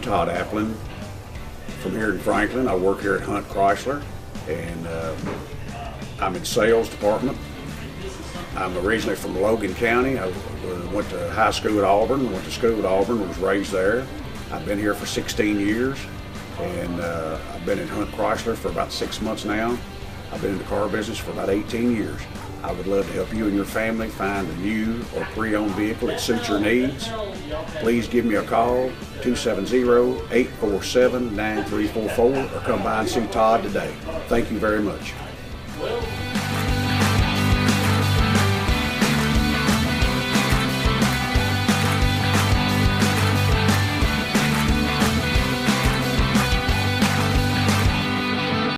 Todd Applin from here in Franklin. I work here at Ford Chrysler, and I'm in sales department. I'm originally from Logan County. I went to high school at Auburn, went to school at Auburn, was raised there. I've been here for 16 years, and I've been in Ford Chrysler for about 6 months now. I've been in the car business for about 18 years. I would love to help you and your family find a new or pre-owned vehicle that suits your needs. Please give me a call, 270-847-9344, or come by and see Todd today. Thank you very much.